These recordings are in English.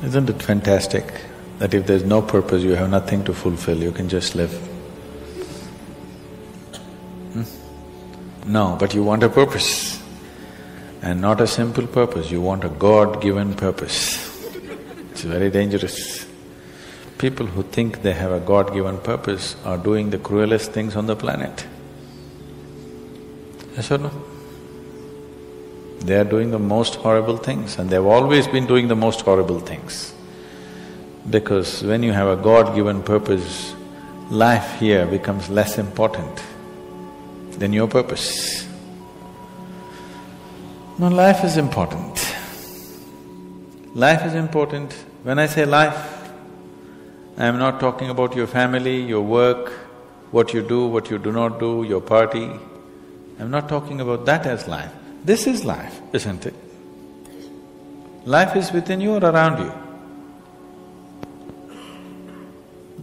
Isn't it fantastic that if there's no purpose, you have nothing to fulfill, you can just live? No, but you want a purpose. And not a simple purpose, you want a God-given purpose. It's very dangerous. People who think they have a God-given purpose are doing the cruelest things on the planet. Yes or no? They are doing the most horrible things, and they've always been doing the most horrible things. Because when you have a God-given purpose, life here becomes less important than your purpose. No, life is important. Life is important. When I say life, I am not talking about your family, your work, what you do not do, your party. I'm not talking about that as life. This is life, isn't it? Life is within you or around you.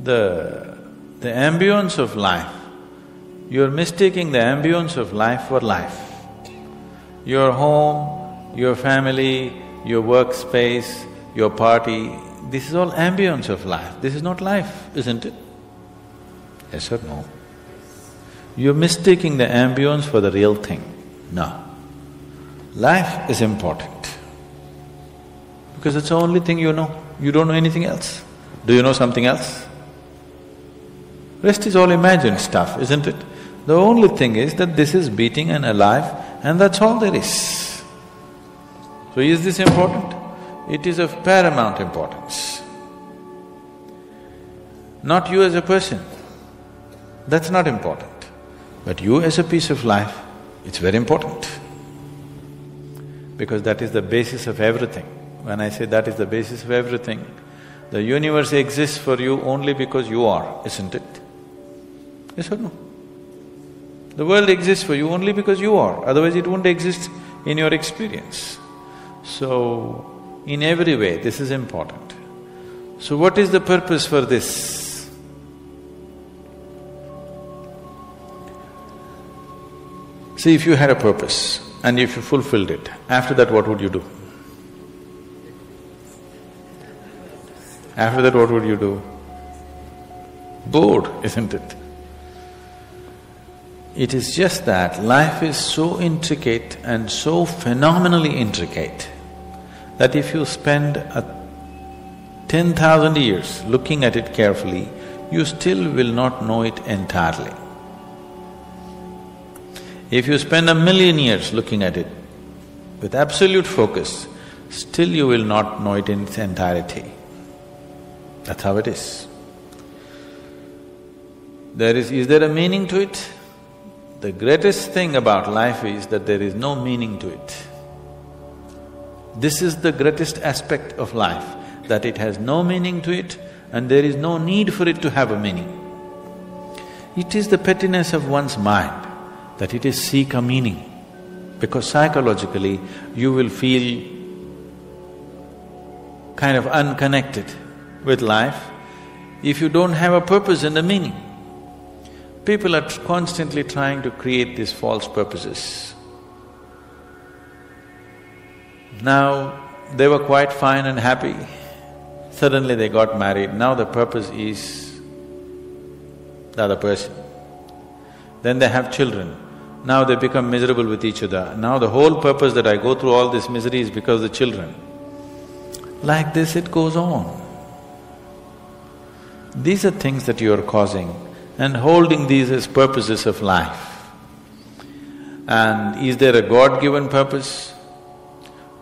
The ambience of life, you're mistaking the ambience of life for life. Your home, your family, your workspace, your party, this is all ambience of life. This is not life, isn't it? Yes or no? You're mistaking the ambience for the real thing. No. Life is important because it's the only thing you know. You don't know anything else. Do you know something else? Rest is all imagined stuff, isn't it? The only thing is that this is beating and alive, and that's all there is. So is this important? It is of paramount importance. Not you as a person, that's not important. But you as a piece of life, it's very important. Because that is the basis of everything. When I say that is the basis of everything, the universe exists for you only because you are, isn't it? Yes or no? The world exists for you only because you are, otherwise it wouldn't exist in your experience. So, in every way, this is important. So what is the purpose for this? See, if you had a purpose and if you fulfilled it, after that what would you do? After that what would you do? Bored, isn't it? It is just that life is so intricate and so phenomenally intricate that if you spend 10,000 years looking at it carefully, you still will not know it entirely. If you spend 1,000,000 years looking at it with absolute focus, still you will not know it in its entirety. That's how it is. Is there a meaning to it? The greatest thing about life is that there is no meaning to it. This is the greatest aspect of life, that it has no meaning to it and there is no need for it to have a meaning. It is the pettiness of one's mind that it is seek a meaning, because psychologically you will feel kind of unconnected with life if you don't have a purpose and a meaning. People are constantly trying to create these false purposes. Now, they were quite fine and happy, suddenly they got married, now the purpose is the other person. Then they have children, now they become miserable with each other. Now the whole purpose that I go through all this misery is because of the children. Like this it goes on. These are things that you are causing and holding these as purposes of life. And is there a God-given purpose?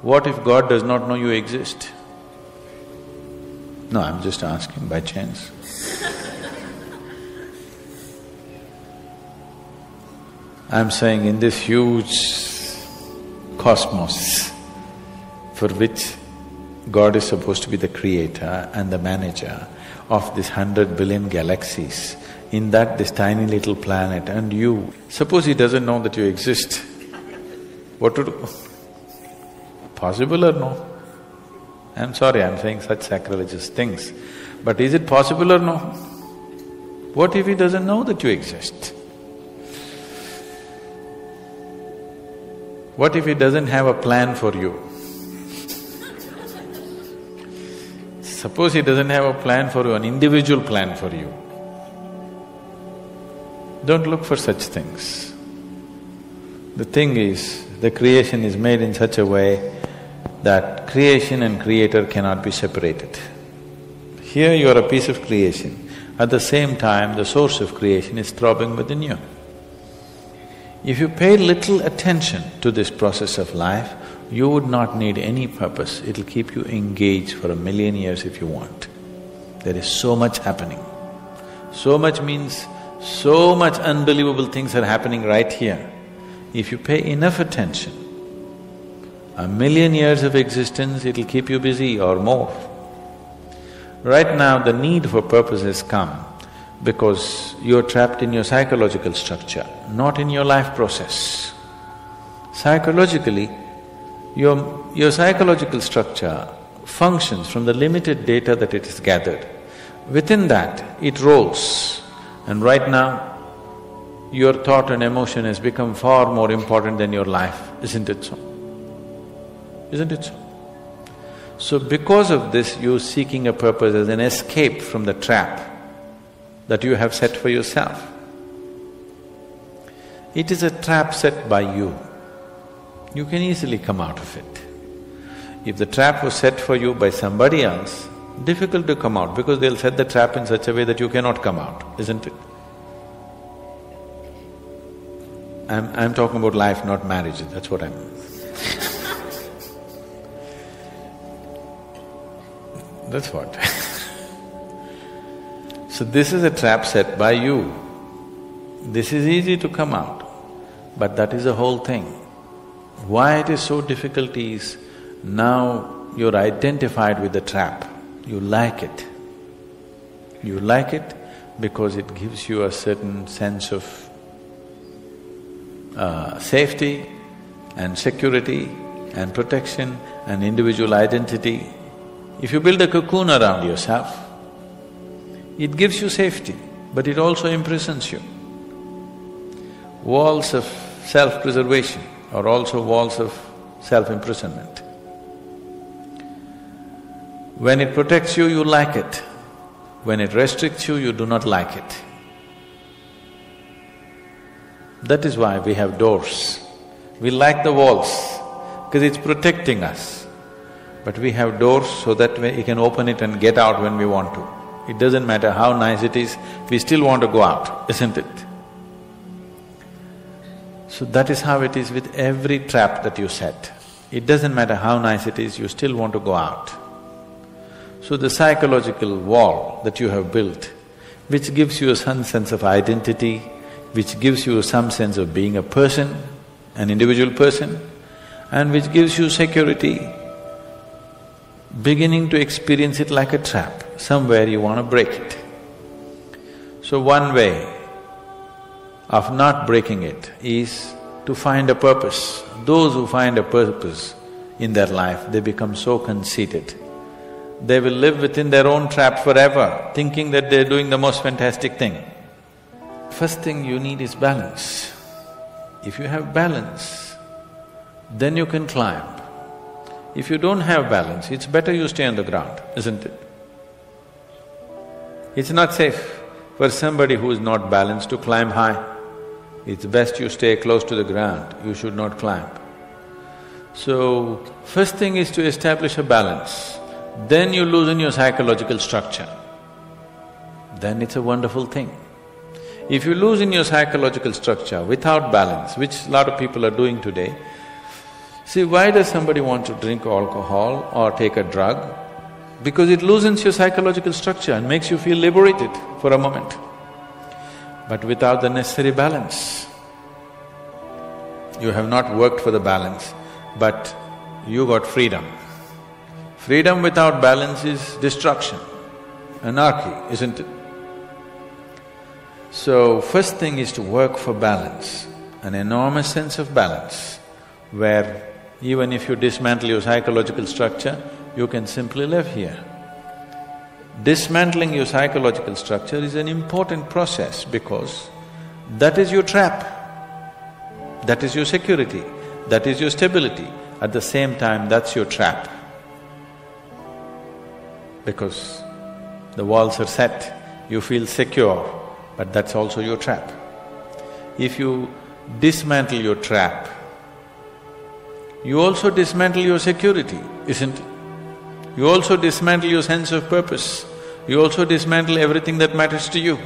What if God does not know you exist? No, I'm just asking by chance. I'm saying in this huge cosmos for which God is supposed to be the creator and the manager of this 100 billion galaxies, in that this tiny little planet and you, suppose he doesn't know that you exist, what to do? Possible or no? I'm sorry, I'm saying such sacrilegious things, but is it possible or no? What if he doesn't know that you exist? What if he doesn't have a plan for you? Suppose he doesn't have a plan for you, an individual plan for you. Don't look for such things. The thing is, the creation is made in such a way that creation and creator cannot be separated. Here you are a piece of creation, at the same time the source of creation is throbbing within you. If you pay little attention to this process of life, you would not need any purpose, it'll keep you engaged for 1,000,000 years if you want. There is so much happening. So much means so much unbelievable things are happening right here. If you pay enough attention, 1,000,000 years of existence, it'll keep you busy or more. Right now, the need for purpose has come because you're trapped in your psychological structure, not in your life process. Psychologically, your psychological structure functions from the limited data that it has gathered. Within that, it rolls. And right now, your thought and emotion has become far more important than your life, isn't it so? Isn't it so? So because of this, you're seeking a purpose as an escape from the trap that you have set for yourself. It is a trap set by you. You can easily come out of it. If the trap was set for you by somebody else, difficult to come out because they'll set the trap in such a way that you cannot come out, isn't it? I'm talking about life, not marriage, that's what I mean. That's what So this is a trap set by you. This is easy to come out, but that is the whole thing. Why it is so difficult is, now you're identified with the trap, you like it. You like it because it gives you a certain sense of safety and security and protection and individual identity. If you build a cocoon around yourself, it gives you safety, but it also imprisons you. Walls of self-preservation are also walls of self-imprisonment. When it protects you, you like it. When it restricts you, you do not like it. That is why we have doors. We like the walls, because it's protecting us. But we have doors so that we can open it and get out when we want to. It doesn't matter how nice it is, we still want to go out, isn't it? So that is how it is with every trap that you set. It doesn't matter how nice it is, you still want to go out. So the psychological wall that you have built, which gives you some sense of identity, which gives you some sense of being a person, an individual person, and which gives you security, beginning to experience it like a trap, somewhere you want to break it. So one way of not breaking it is to find a purpose. Those who find a purpose in their life, they become so conceited. They will live within their own trap forever, thinking that they're doing the most fantastic thing. First thing you need is balance. If you have balance, then you can climb. If you don't have balance, it's better you stay on the ground, isn't it? It's not safe for somebody who is not balanced to climb high. It's best you stay close to the ground, you should not climb. So, first thing is to establish a balance. Then you loosen your psychological structure. Then it's a wonderful thing. If you loosen your psychological structure without balance, which a lot of people are doing today, see, why does somebody want to drink alcohol or take a drug? Because it loosens your psychological structure and makes you feel liberated for a moment. But without the necessary balance, you have not worked for the balance, but you got freedom. Freedom without balance is destruction, anarchy, isn't it? So, first thing is to work for balance, an enormous sense of balance, where even if you dismantle your psychological structure, you can simply live here. Dismantling your psychological structure is an important process because that is your trap, that is your security, that is your stability. At the same time, that's your trap. because the walls are set, you feel secure, but that's also your trap. If you dismantle your trap, you also dismantle your security, isn't it? You also dismantle your sense of purpose. You also dismantle everything that matters to you.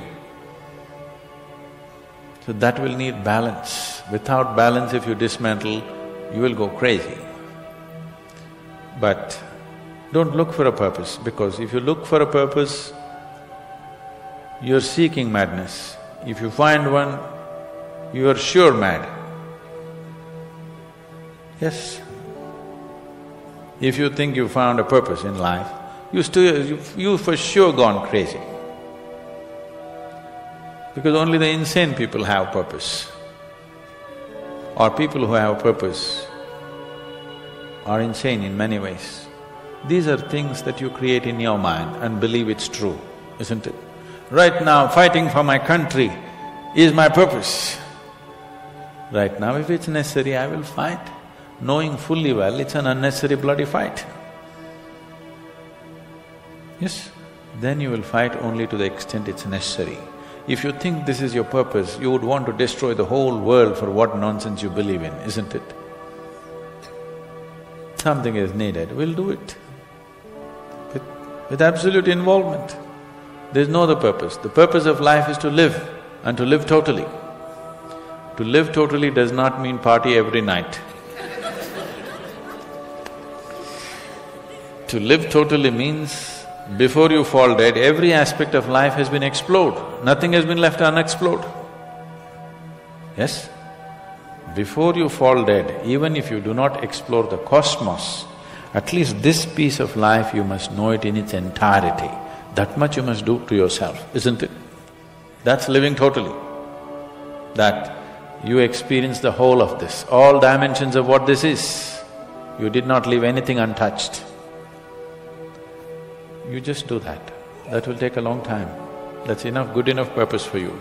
So that will need balance. Without balance, if you dismantle, you will go crazy. But don't look for a purpose, because if you look for a purpose, you're seeking madness. If you find one, you are sure mad. Yes. If you think you found a purpose in life, you for sure gone crazy. Because only the insane people have purpose. Or people who have purpose are insane in many ways. These are things that you create in your mind and believe it's true, isn't it? Right now, fighting for my country is my purpose. Right now, if it's necessary, I will fight, knowing fully well it's an unnecessary bloody fight. Yes, then you will fight only to the extent it's necessary. If you think this is your purpose, you would want to destroy the whole world for what nonsense you believe in, isn't it? Something is needed, we'll do it. With absolute involvement. There's no other purpose. The purpose of life is to live, and to live totally. To live totally does not mean party every night. To live totally means before you fall dead, every aspect of life has been explored, nothing has been left unexplored. Yes? Before you fall dead, even if you do not explore the cosmos, at least this piece of life you must know it in its entirety. That much you must do to yourself, isn't it? That's living totally. That you experience the whole of this, all dimensions of what this is. You did not leave anything untouched. You just do that. That will take a long time. That's enough, good enough purpose for you.